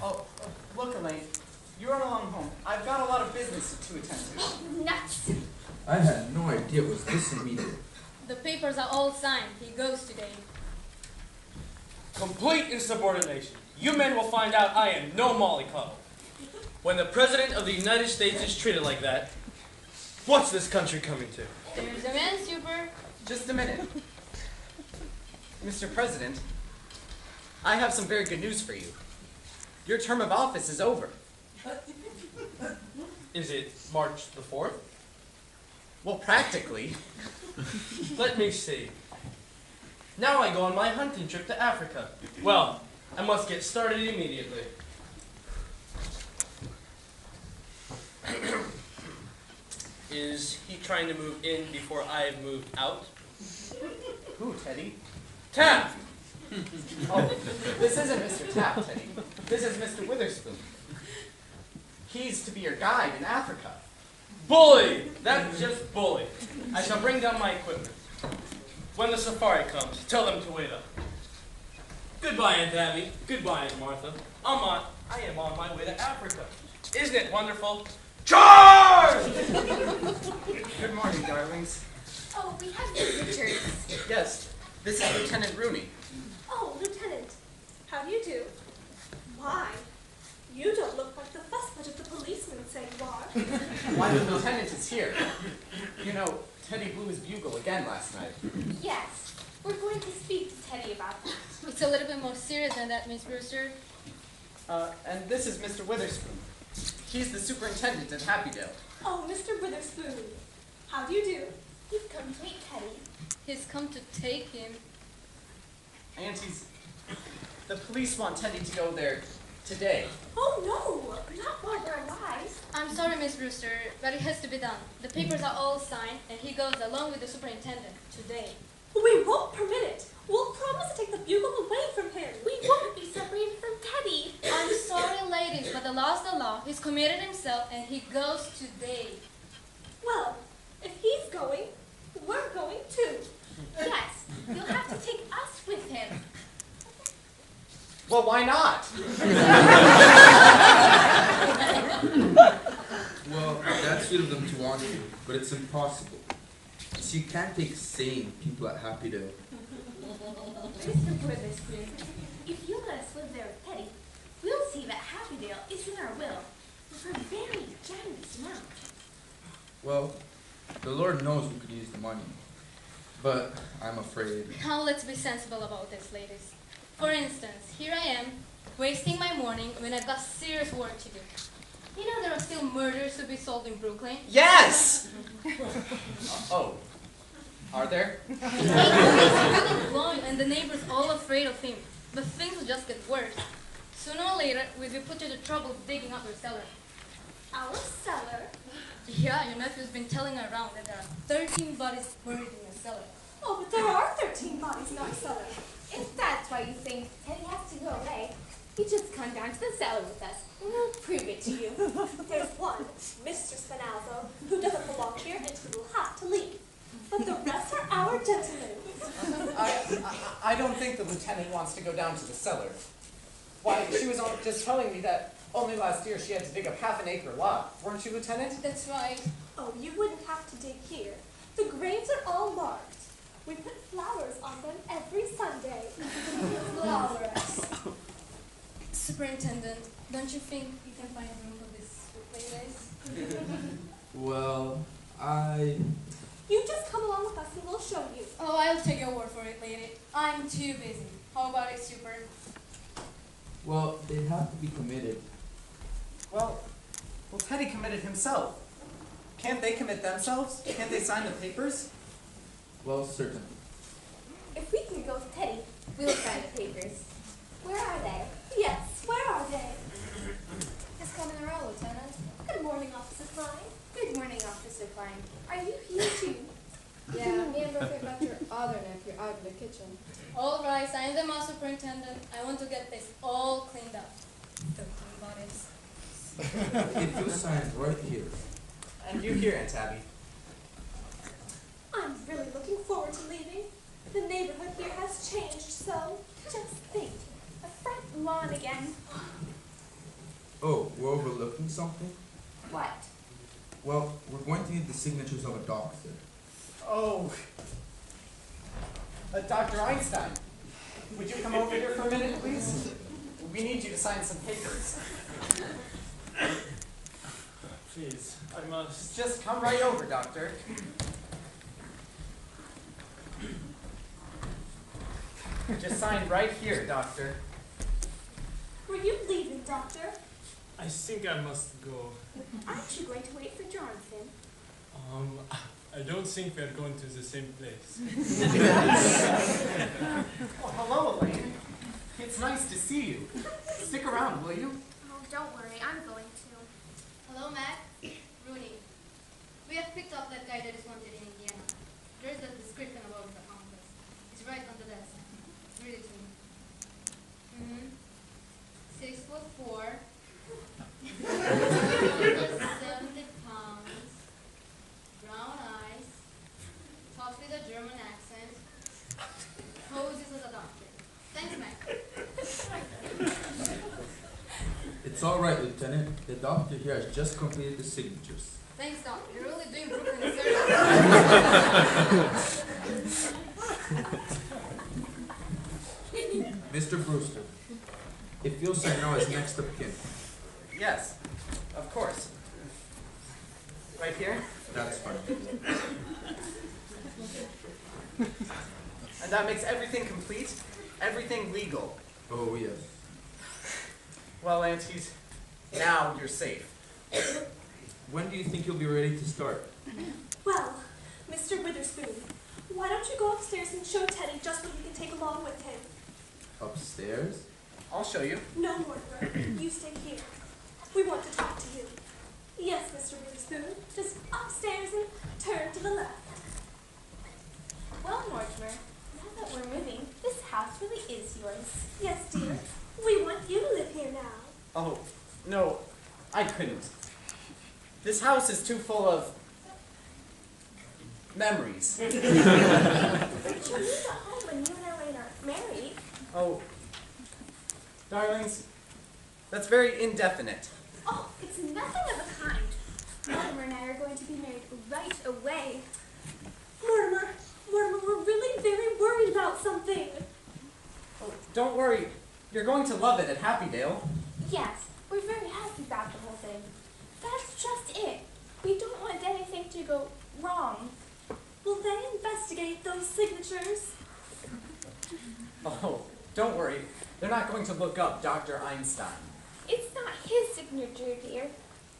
Look, Elaine, you run along home. I've got a lot of business to attend to. Nuts! I had no idea it was this immediate. The papers are all signed. He goes today. Complete insubordination. You men will find out I am no mollycoddle. When the President of the United States is treated like that, what's this country coming to? There's a man, Super. Just a minute. Mr. President, I have some very good news for you. Your term of office is over. Is it March the 4th? Well, practically. Let me see. Now I go on my hunting trip to Africa. Well, I must get started immediately. Is he trying to move in before I have moved out? Who, Teddy? Taft! Oh, this isn't Mr. Taft, Teddy. This is Mr. Witherspoon. He's to be your guide in Africa. Bully! That's just bully. I shall bring down my equipment. When the safari comes, tell them to wait up. Goodbye, Aunt Abby. Goodbye, Aunt Martha. I am on my way to Africa. Isn't it wonderful? Charge! Good morning, darlings. Oh, we have visitors. Yes, this is Lieutenant Rooney. Oh, Lieutenant, how do you do? Why, you don't look like the fussbudget of the policeman said you are. Why, the lieutenant is here. You know, Teddy blew his bugle again last night. Yes, we're going to speak to Teddy about that. It's a little bit more serious than that, Miss Brewster. And this is Mr. Witherspoon. He's the superintendent at Happydale. Oh, Mr. Witherspoon, how do you do? You've come to meet Teddy. He's come to take him. Aunties, the police want Teddy to go there today. Oh, no, Not while we're alive. I'm sorry, Miss Brewster, but it has to be done. The papers are all signed, and he goes along with the superintendent today. we won't permit it. We'll promise to take the bugle away from him. We won't be separated from Teddy. I'm sorry, ladies, but the law's the law. He's committed himself, and he goes today. Well, if he's going, we're going too. Yes, you'll have to take us with him. Well, why not? Well, that's sweet of them to want to, but it's impossible. You see, you can't take sane people at Happydale. Mr. Witherspoon, if you let us live there with Teddy, we'll see that Happydale is in our will for a very generous amount. Well, the Lord knows we could use the money, but I'm afraid. Now let's be sensible about this, ladies. For instance, here I am, wasting my morning when I've got serious work to do. You know there are still murders to be solved in Brooklyn? Yes! Oh, are there? He's really blind, and the neighbors all afraid of him. But things will just get worse. Sooner or later, we'll be put to the trouble of digging up your cellar. Our cellar? Yeah, your nephew's been telling around that there are 13 bodies buried in your cellar. Oh, but there are 13 bodies in our cellar. If that's why you think Teddy has to go away, you just come down to the cellar with us, and we'll prove it to you. There's one, Mr. Spinalzo, who doesn't belong here and who will have to leave. But the rest are our gentlemen. I don't think the lieutenant wants to go down to the cellar. Why, she was just telling me that only last year she had to dig up half an acre lot. Weren't you, Lieutenant? That's right. Oh, you wouldn't have to dig here. The graves are all marked. We put flowers on them every Sunday. Flowers. Superintendent, don't you think you can find room for this place? Well, You just come along with us and we'll show you. Oh, I'll take your word for it, lady. I'm too busy. How about it, Super? well, they have to be committed. Well, Teddy committed himself. Can't they commit themselves? Can't they sign the papers? Well, certainly. If we can go with Teddy, we'll sign the papers. Where are they? Yes, where are they? Just come in a row, Lieutenant. Good morning, Officer Klein. Good morning, Officer Klein. Are you here too? Yeah, me and Bertha got your other nephew out of the kitchen. All right, sign them out, Superintendent. I want to get this all cleaned up. 13 bodies. If you sign right here. And you here, Aunt Tabby. I'm really looking forward to leaving. The neighborhood here has changed so. Just think, a front lawn again. Oh, we're overlooking something? What? Well, we're going to need the signatures of a doctor. Oh, Dr. Einstein, would you come over here for a minute, please? We need you to sign some papers. Please, I must. Just come right over, Doctor. Just sign right here, Doctor. Were you leaving, Doctor? I think I must go. Aren't you going to wait for Jonathan? I don't think we're going to the same place. Oh, hello, Elaine. It's nice to see you. Stick around, will you? Oh, don't worry, I'm going to. Hello, Matt. Rooney. We have picked up that guy that is wanted in Indiana. There's a description about the accomplice. It's right on the desk. Read it to me. 6'4". 70 pounds. Brown eyes. Talks with a German accent. Poses as a doctor. Thanks, Matt. It's all right, Lieutenant. The doctor here has just completed the signatures. Thanks, Doc. You're really doing Brooklyn service. Mr. Brewster, if you'll sign now as next of kin. Yes, of course. Right here? That's fine. And that makes everything complete, everything legal. Oh, yes. Well, aunties, now you're safe. When do you think you'll be ready to start? Well, Mr. Witherspoon, why don't you go upstairs and show Teddy just what he can take along with him? Upstairs? I'll show you. No, Mortimer, you stay here. We want to talk to you. Yes, Mr. Witherspoon, just upstairs and turn to the left. Well, Mortimer, now that we're moving, this house really is yours. Yes, dear, we want you to live here now. Oh, no, I couldn't. This house is too full of memories. But you'll leave at home when you and Elaine are married. Oh, darlings, that's very indefinite. Oh, it's nothing of the kind. Mortimer and I are going to be married right away. Mortimer, we're really very worried about something. Oh, don't worry, you're going to love it at Happydale. Yes, we're very happy about the whole thing. That's just it. We don't want anything to go wrong. Will they investigate those signatures? Oh, don't worry, they're not going to look up Dr. Einstein. It's not his signature, dear.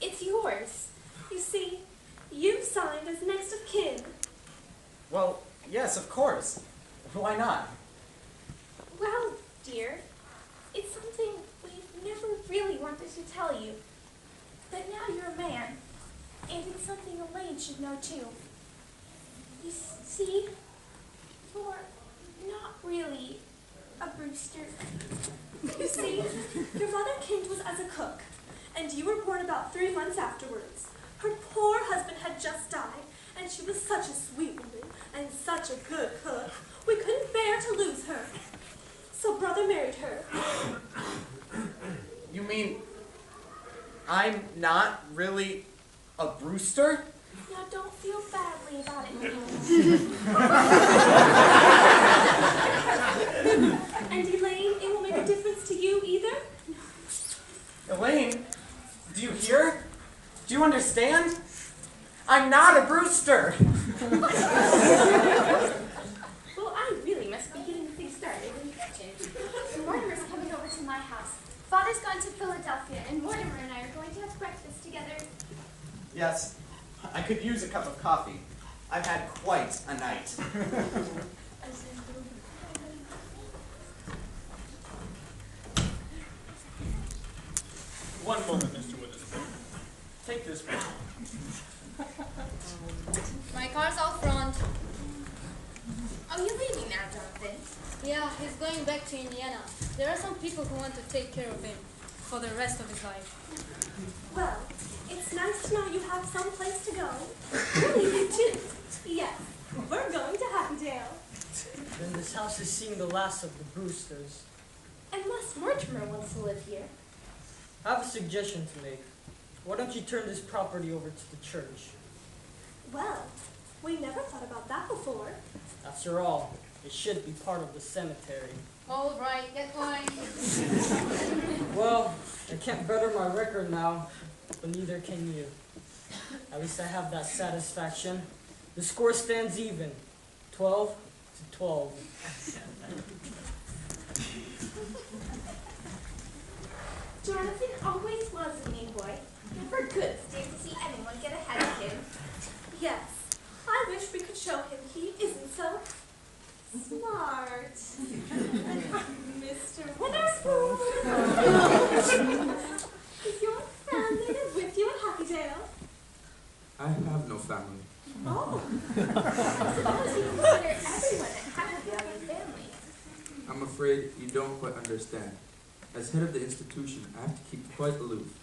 It's yours. You see, you signed as next of kin. Well, yes, of course. Why not? Well, dear, it's something we've never really wanted to tell you. But now you're a man, and it's something Elaine should know too. You see, you're not really a Brewster. You see, your mother came to us as a cook, and you were born about 3 months afterwards. Her poor husband had just died, and she was such a sweet woman and such a good cook. We couldn't bear to lose her. So brother married her. You mean I'm not really a Brewster? Now don't feel badly about it, dear. And Elaine, it won't make a difference to you either? Elaine, do you hear? Do you understand? I'm not a Brewster. Well, I really must be getting things started in the kitchen. Mortimer's coming over to my house. Father's gone to Philadelphia, and Mortimer and I are going to have breakfast together. Yes, I could use a cup of coffee. I've had quite a night. One moment, Mr. Witherspoon. Take this one. My car's out front. Oh, you're leaving now, Jonathan. Yeah, he's going back to Indiana. There are some people who want to take care of him for the rest of his life. Well, it's nice to know you have some place to go. We're leaving too. Yes, we're going to Happydale. Then this house is seeing the last of the Brewsters. Unless Mortimer wants to live here. I have a suggestion to make. Why don't you turn this property over to the church? Well, we never thought about that before. After all, it should be part of the cemetery. All right, get going. Well, I can't better my record now, but neither can you. At least I have that satisfaction. The score stands even, 12 to 12. Jonathan always was a mean boy. Never could stand to see anyone get ahead of him. Yes, I wish we could show him he isn't so smart. Mr. Witherspoon. Is your family with you in Happydale? I have no family. Oh. I suppose you consider everyone at Happydale your family. I'm afraid you don't quite understand. As head of the institution, I have to keep quite aloof.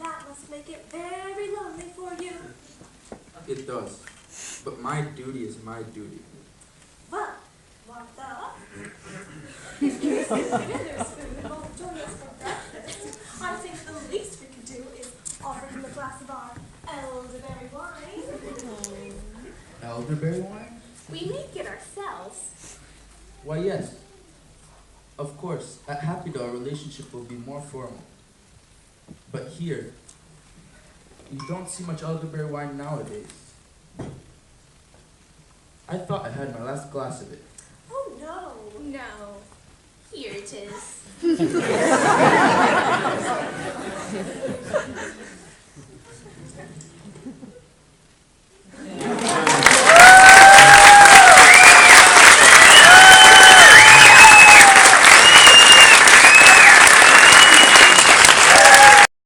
That must make it very lonely for you. It does. But my duty is my duty. Well, Martha, if Mr. Witherspoon won't join us for breakfast, I think the least we could do is offer him a glass of our elderberry wine. Elderberry wine? We make it ourselves. Why, yes. Of course, at Happydale, our relationship will be more formal. But here, you don't see much elderberry wine nowadays. I thought I had my last glass of it. Oh no. No. Here it is.